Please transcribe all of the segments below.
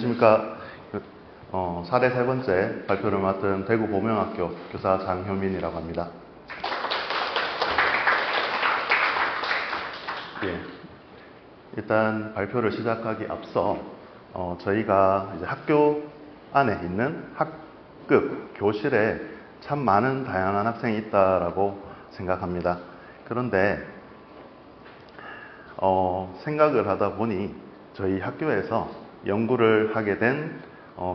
안녕하십니까. 사례 세 번째 발표를 맡은 대구 보명학교 교사 장효민이라고 합니다. 예, 일단 발표를 시작하기 앞서 저희가 이제 학교 안에 있는 학급, 교실에 참 많은 다양한 학생이 있다라고 생각합니다. 그런데 생각을 하다 보니 저희 학교에서 연구를 하게 된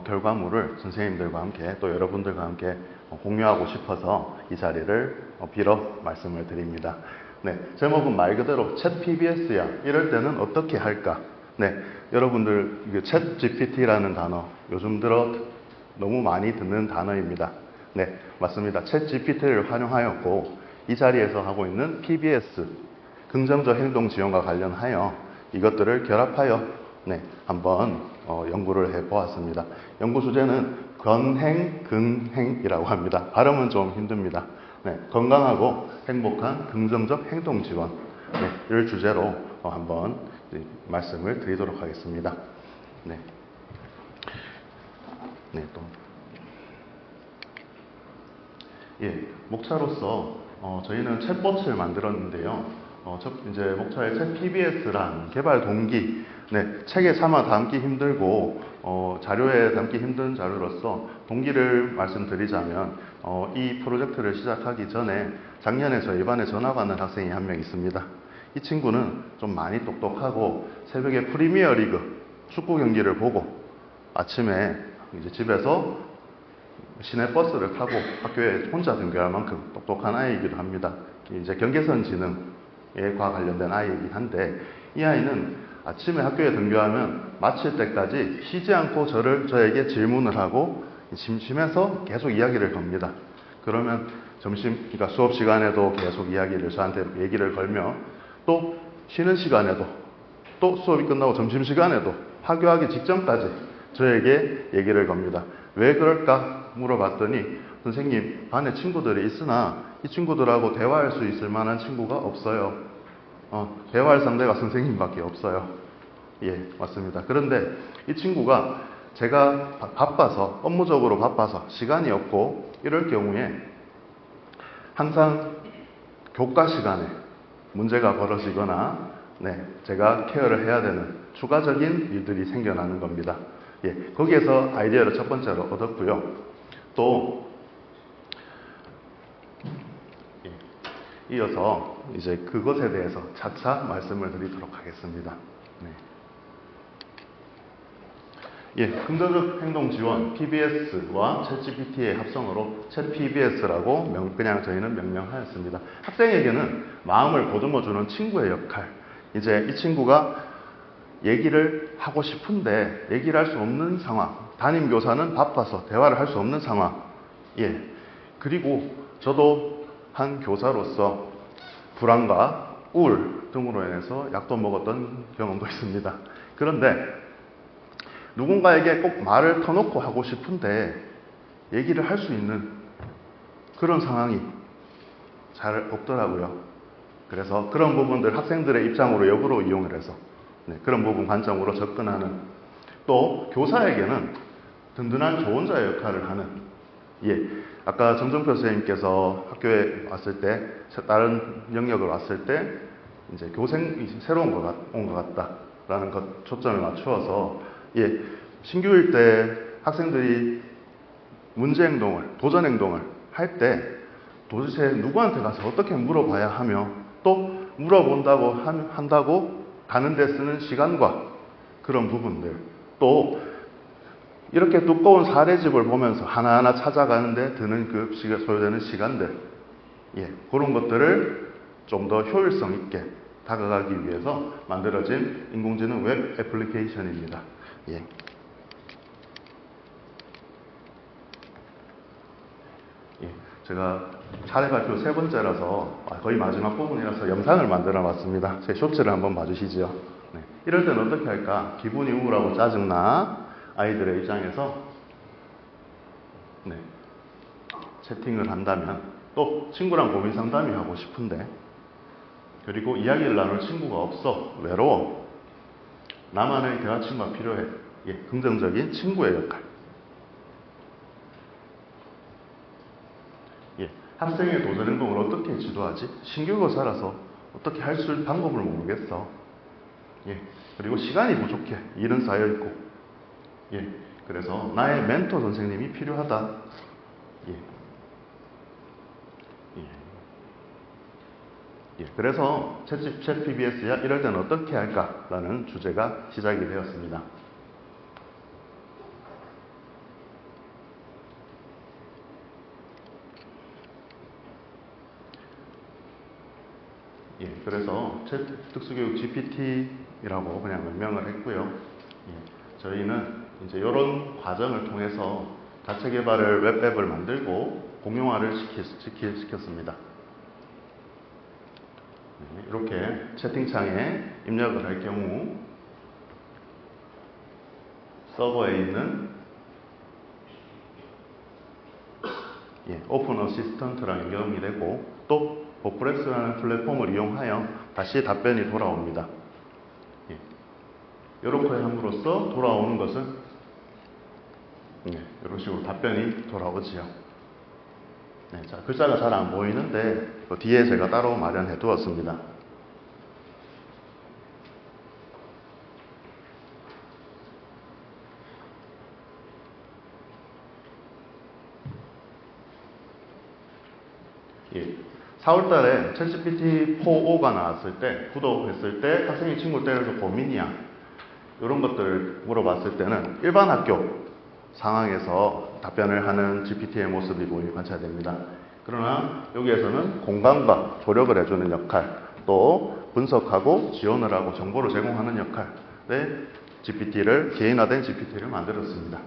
결과물을 선생님들과 함께 또 여러분들과 함께 공유하고 싶어서 이 자리를 빌어 말씀을 드립니다. 네, 제목은 말 그대로 챗 PBS야. 이럴 때는 어떻게 할까? 네, 여러분들 챗 GPT라는 단어 요즘 들어 너무 많이 듣는 단어입니다. 네, 맞습니다. 챗 GPT를 활용하였고 이 자리에서 하고 있는 PBS 긍정적 행동 지원과 관련하여 이것들을 결합하여 한번 연구를 해보았습니다. 연구 주제는 건행긍행이라고 합니다. 발음은 좀 힘듭니다. 건강하고 행복한 긍정적 행동 지원을 주제로 한번 말씀을 드리도록 하겠습니다. 목차로서 저희는 챗봇을 만들었는데요. 이제 목차의 챗 PBS란 개발 동기, 책에 차마 담기 힘들고 자료에 담기 힘든 자료로서 동기를 말씀드리자면 이 프로젝트를 시작하기 전에 작년에 저희 반에 전학 왔는 학생이 한 명 있습니다. 이 친구는 좀 많이 똑똑하고 새벽에 프리미어 리그 축구 경기를 보고 아침에 이제 집에서 시내버스를 타고 학교에 혼자 등교할 만큼 똑똑한 아이이기도 합니다. 이제 경계선 지능과 관련된 아이이긴 한데 이 아이는 아침에 학교에 등교하면 마칠 때까지 쉬지 않고 저에게 질문을 하고 심심해서 계속 이야기를 겁니다. 그러면 그러니까 수업 시간에도 계속 저한테 얘기를 걸며 또 쉬는 시간에도 또 수업이 끝나고 점심시간에도 하교하기 직전까지 저에게 얘기를 겁니다. 왜 그럴까 물어봤더니 선생님, 반에 친구들이 있으나 이 친구들하고 대화할 수 있을 만한 친구가 없어요. 대화할 상대가 선생님밖에 없어요. 예, 맞습니다. 그런데 이 친구가 제가 바빠서 업무적으로 바빠서 시간이 없고 이럴 경우에 항상 교과 시간에 문제가 벌어지거나 제가 케어를 해야 되는 추가적인 일들이 생겨나는 겁니다. 예, 거기에서 아이디어를 첫 번째로 얻었고요. 또 이어서 이제 그것에 대해서 차차 말씀을 드리도록 하겠습니다. 긍정적 행동 지원 PBS와 챗GPT의 합성어로 챗 PBS라고 그냥 저희는 명명하였습니다. 학생에게는 마음을 보듬어 주는 친구의 역할. 이제 이 친구가 얘기를 하고 싶은데 얘기를 할 수 없는 상황. 담임 교사는 바빠서 대화를 할 수 없는 상황. 그리고 저도 한 교사로서 불안과 우울 등으로 인해서 약도 먹었던 경험도 있습니다. 그런데 누군가에게 꼭 말을 터놓고 하고 싶은데 얘기를 할 수 있는 그런 상황이 잘 없더라고요. 그래서 그런 부분들 학생들의 입장으로 역으로 이용을 해서 그런 부분 관점으로 접근하는 또 교사에게는 든든한 조언자의 역할을 하는 아까 정정표 선생님께서 학교에 왔을 때 다른 영역을 왔을 때 이제 교생이 새로운 온 것 같다라는 것 초점을 맞추어서 신규일 때 학생들이 문제 행동을 도전 행동을 할 때 도대체 누구한테 가서 어떻게 물어봐야 하며 또 물어본다고 한다고 가는 데 쓰는 시간과 그런 부분들 또 이렇게 두꺼운 사례집을 보면서 하나하나 찾아가는데 드는 소요되는 시간들 그런 것들을 좀 더 효율성 있게 다가가기 위해서 만들어진 인공지능 웹 애플리케이션입니다. 제가 사례 발표 세 번째라서 거의 마지막 부분이라서 영상을 만들어 봤습니다. 제 쇼츠를 한번 봐주시죠. 이럴 때는 어떻게 할까? 기분이 우울하고 짜증나 아이들의 입장에서 채팅을 한다면 또 친구랑 고민 상담이 하고 싶은데 그리고 이야기를 나눌 친구가 없어 외로워 나만의 대화 친구가 필요해 예, 긍정적인 친구의 역할. 예, 학생의 도전 행동을 어떻게 지도하지? 신규 교사라서 어떻게 할 수 있는 방법을 모르겠어. 예, 그리고 시간이 부족해. 일은 쌓여있고. 예, 그래서 나의 멘토 선생님이 필요하다. 예, 예, 예. 그래서 챗 PBS야 이럴 때는 어떻게 할까라는 주제가 시작이 되었습니다. 예, 그래서 특수교육 GPT라고 그냥 명명을 했고요. 예, 저희는 이제 이런 과정을 통해서 자체 개발을 웹앱을 만들고 공용화를 시켰습니다. 네, 이렇게 채팅창에 입력을 할 경우 서버에 있는 오픈 어시스턴트랑 연결이 되고 또 보프렉스라는 플랫폼을 이용하여 다시 답변이 돌아옵니다. 예, 이렇게 함으로써 돌아오는 것은 이런 식으로 답변이 돌아오지요. 네, 자, 글자가 잘 안 보이는데 그 뒤에 제가 따로 마련해 두었습니다. 예, 4월달에 챗GPT 4.5가 나왔을 때, 구독했을 때 학생이 친구를 때려서 고민이야. 이런 것들을 물어봤을 때는 일반 학교 상황에서 답변을 하는 GPT의 모습이 보이 관찰됩니다. 그러나 여기에서는 공감과 조력을 해주는 역할, 또 분석하고 지원을 하고 정보를 제공하는 역할의 GPT를, 개인화된 GPT를 만들었습니다.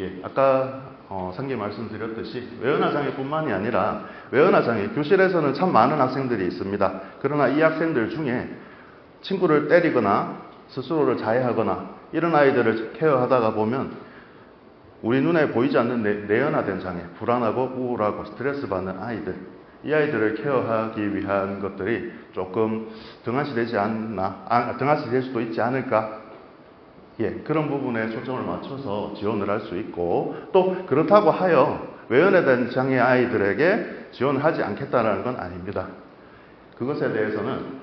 예, 아까 상기 말씀드렸듯이 외연화장애뿐만이 아니라 외연화장애, 교실에서는 참 많은 학생들이 있습니다. 그러나 이 학생들 중에 친구를 때리거나 스스로를 자해하거나 이런 아이들을 케어하다가 보면 우리 눈에 보이지 않는 내연화된 장애, 불안하고 우울하고 스트레스 받는 아이들, 이 아이들을 케어하기 위한 것들이 조금 등한시되지 않나, 등한시될 수도 있지 않을까. 예, 그런 부분에 초점을 맞춰서 지원을 할 수 있고, 또 그렇다고 하여 외연화된 장애 아이들에게 지원을 하지 않겠다는 건 아닙니다. 그것에 대해서는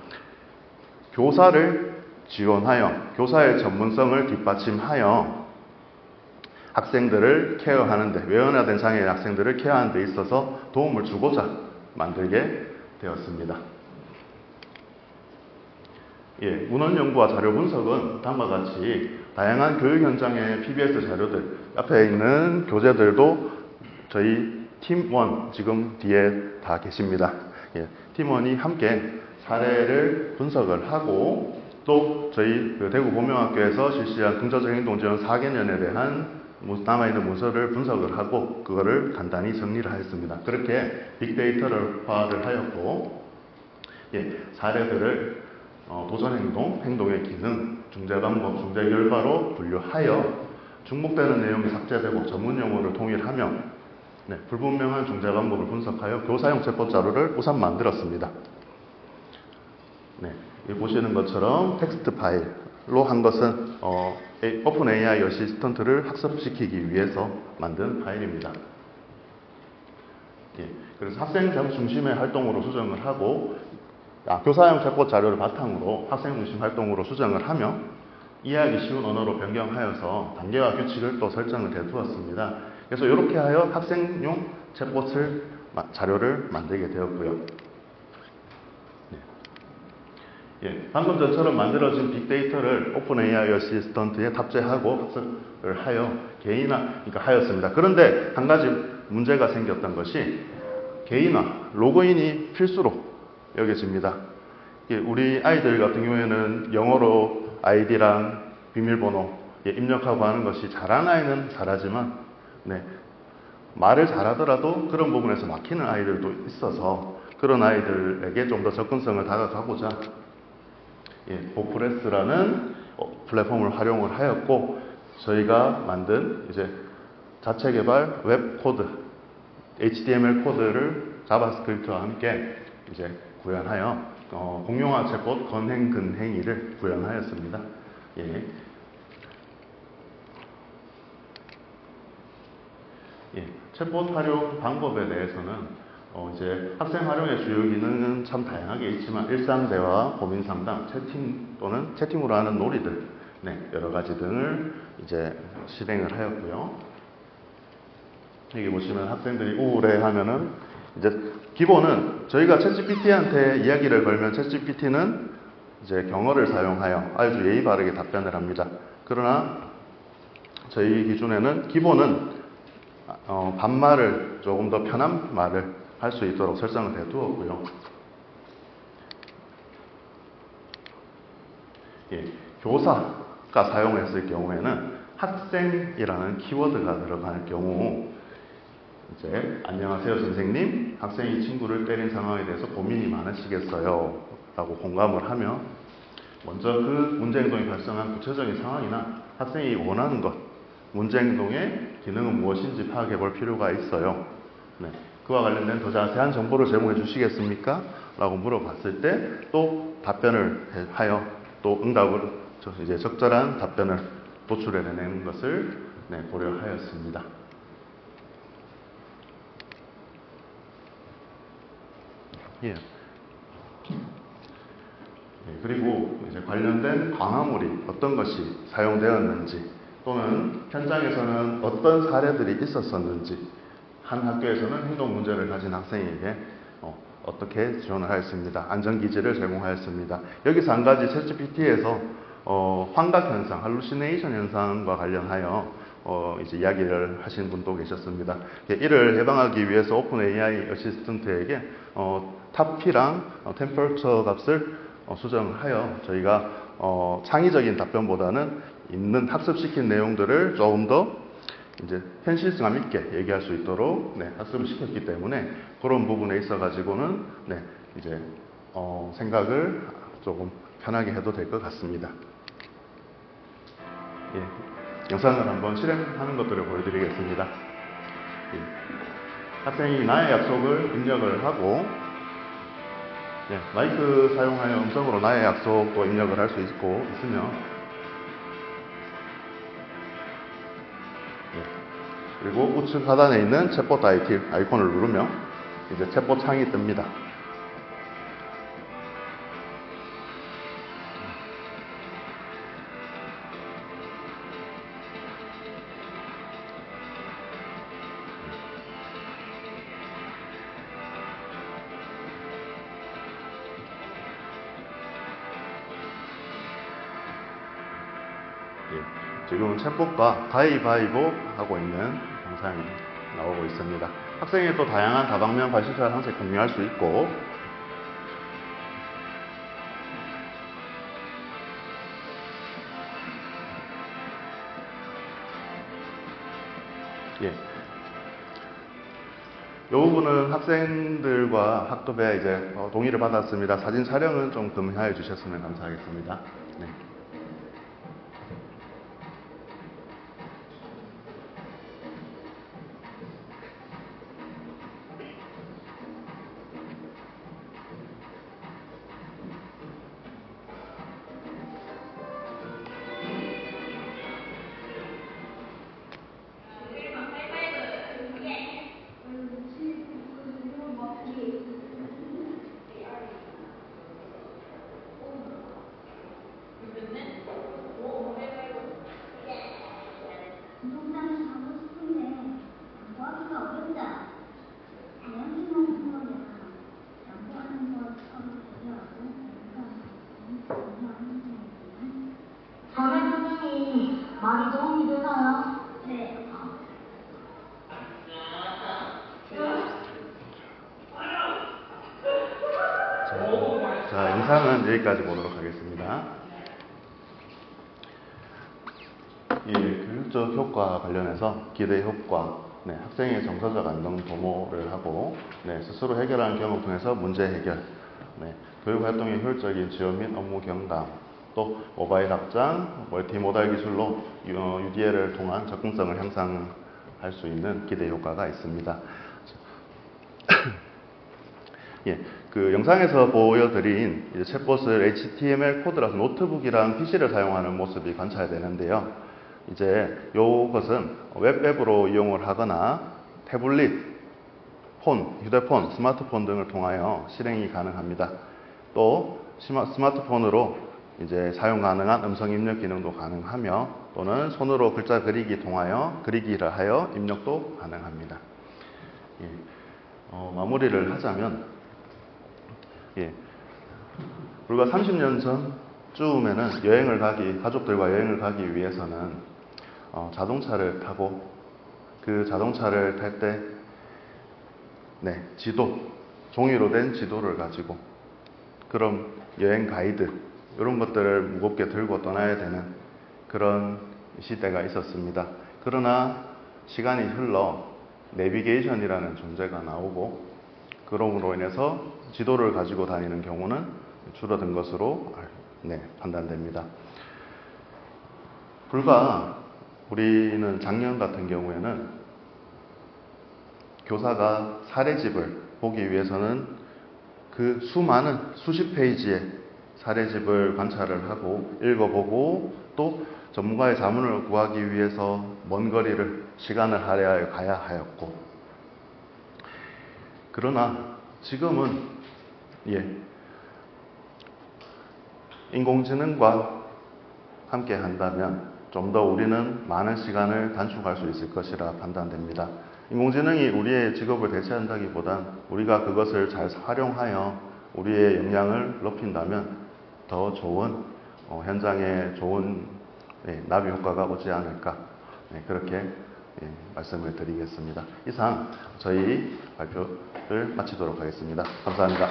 교사를 지원하여, 교사의 전문성을 뒷받침하여 학생들을 케어하는데, 외연화된 장애의 학생들을 케어하는 데 있어서 도움을 주고자 만들게 되었습니다. 예, 문헌 연구와 자료 분석은 다음과 같이 다양한 교육 현장의 PBS 자료들, 앞에 있는 교재들도 저희 팀원 지금 뒤에 다 계십니다. 예, 팀원이 함께 사례를 분석을 하고 또 저희 대구 보명학교에서 실시한 긍정적 행동 지원 4개년에 대한 남아있는 문서를 분석을 하고 그거를 간단히 정리를 하였습니다. 그렇게 빅데이터화를 하였고, 예, 사례들을 도전행동, 행동의 기능, 중재방법, 중재결과로 분류하여 중복되는 내용이 삭제되고 전문용어를 통일하며 불분명한 중재방법을 분석하여 교사용 챗봇 자료를 우선 만들었습니다. 네, 여기 보시는 것처럼 텍스트 파일로 한 것은 오픈 AI 어시스턴트를 학습시키기 위해서 만든 파일입니다. 예, 그래서 학생 중심의 활동으로 수정을 하고 교사용 챗봇 자료를 바탕으로 학생 중심 활동으로 수정을 하며 이해하기 쉬운 언어로 변경하여서 단계와 규칙을 또 설정을 해 두었습니다. 그래서 이렇게 하여 학생용 챗봇을 자료를 만들게 되었고요. 네. 예, 방금 전처럼 만들어진 빅데이터를 오픈 AI 어시스턴트에 탑재하고 학습을 하여 그러니까 하였습니다. 그런데 한 가지 문제가 생겼던 것이 개인화, 로그인이 필수로 여겨집니다. 우리 아이들 같은 경우에는 영어로 아이디랑 비밀번호 입력하고 하는 것이 잘하는 아이는 잘하지만 말을 잘하더라도 그런 부분에서 막히는 아이들도 있어서 그런 아이들에게 좀 더 접근성을 다가가고자 보프레스라는 플랫폼을 활용을 하였고, 저희가 만든 이제 자체 개발 웹 코드 HTML 코드를 자바스크립트와 함께 이제 구현하여 공용화 챗봇 건행근행이를 구현하였습니다. 예. 예, 챗봇 활용 방법에 대해서는 이제 학생 활용의 주요 기능은 참 다양하게 있지만 일상 대화, 고민 상담, 채팅 또는 채팅으로 하는 놀이들, 네, 여러 가지 등을 이제 실행을 하였고요. 여기 보시면 학생들이 우울해하면은 이제 기본은 저희가 챗GPT한테 이야기를 걸면 챗GPT는 이제 경어를 사용하여 아주 예의 바르게 답변을 합니다. 그러나 저희 기준에는 기본은 반말을 조금 더 편한 말을 할 수 있도록 설정을 해두었고요. 예, 교사가 사용했을 경우에는 학생이라는 키워드가 들어갈 경우 이제 안녕하세요 선생님, 학생이 친구를 때린 상황에 대해서 고민이 많으시겠어요? 라고 공감을 하며 먼저 그 문제행동이 발생한 구체적인 상황이나 학생이 원하는 것, 문제행동의 기능은 무엇인지 파악해 볼 필요가 있어요. 네, 그와 관련된 더 자세한 정보를 제공해 주시겠습니까? 라고 물어봤을 때 또 답변을 하여 또 응답을 이제 적절한 답변을 도출해내는 것을 고려하였습니다. 예. 그리고 이제 관련된 광화물이 어떤 것이 사용되었는지 또는 현장에서는 어떤 사례들이 있었었는지 한 학교에서는 행동 문제를 가진 학생에게 어떻게 지원을 하였습니다. 안전기지를 제공하였습니다. 여기서 한 가지 챗GPT에서 환각 현상, 할루시네이션 현상과 관련하여 이제 이야기를 하신 분도 계셨습니다. 이를 예방하기 위해서 오픈 AI 어시스턴트에게 탑피랑 템퍼처 값을 수정하여 저희가 창의적인 답변보다는 있는 학습시킨 내용들을 조금 더 이제 현실감 있게 얘기할 수 있도록 학습을 시켰기 때문에 그런 부분에 있어 가지고는 이제 생각을 조금 편하게 해도 될 것 같습니다. 예, 영상을 한번 실행하는 것들을 보여드리겠습니다. 예, 학생이 나의 약속을 입력을 하고 마이크 사용하여 음성으로 나의 약속도 입력을 할 수 있으며 그리고 우측 하단에 있는 챗봇 아이콘을 누르면 이제 챗봇 창이 뜹니다. 지금 챗봇과 가위바위보 하고 있는 영상이 나오고 있습니다. 학생의 또 다양한 다방면 관심사를 항상 공유할 수 있고 이 부분은 학생들과 학급에 이제 동의를 받았습니다. 사진 촬영은 좀 금하여 주셨으면 감사하겠습니다. 네. 많이 도움이 되나요? 네. 자, 영상은 여기까지 보도록 하겠습니다. 이 교육적 효과 관련해서 기대 효과, 학생의 정서적 안정 도모를 하고 스스로 해결하는 경험을 통해서 문제 해결, 교육 활동의 효율적인 지원 및 업무 경감, 또 모바일 확장, 멀티모달 기술로 UDL을 통한 접근성을 향상할 수 있는 기대 효과가 있습니다. 예, 그 영상에서 보여드린 이제 챗봇을 HTML 코드라서 노트북이랑 PC를 사용하는 모습이 관찰되는데요. 이제 이것은 웹으로 이용을 하거나 태블릿, 폰, 휴대폰, 스마트폰 등을 통하여 실행이 가능합니다. 또 스마트폰으로 이제 사용 가능한 음성 입력 기능도 가능하며 또는 손으로 글자 그리기 통하여 그리기를 하여 입력도 가능합니다. 예, 마무리를 하자면 불과 30년 전쯤에는 가족들과 여행을 가기 위해서는 자동차를 타고 그 자동차를 탈 때 종이로 된 지도를 가지고 그런 여행 가이드 이런 것들을 무겁게 들고 떠나야 되는 그런 시대가 있었습니다. 그러나 시간이 흘러 내비게이션이라는 존재가 나오고 그럼으로 인해서 지도를 가지고 다니는 경우는 줄어든 것으로 판단됩니다. 불과 우리는 작년 같은 경우에는 교사가 사례집을 보기 위해서는 그 수십 페이지의 사례집을 관찰을 하고 읽어보고 또 전문가의 자문을 구하기 위해서 먼 거리를 시간을 할애하여 가야 하였고, 그러나 지금은 인공지능과 함께 한다면 좀 더 우리는 많은 시간을 단축할 수 있을 것이라 판단됩니다. 인공지능이 우리의 직업을 대체한다기보단 우리가 그것을 잘 활용하여 우리의 역량을 높인다면 더 좋은 현장에 좋은 나비 효과가 오지 않을까, 그렇게 말씀을 드리겠습니다. 이상 저희 발표를 마치도록 하겠습니다. 감사합니다.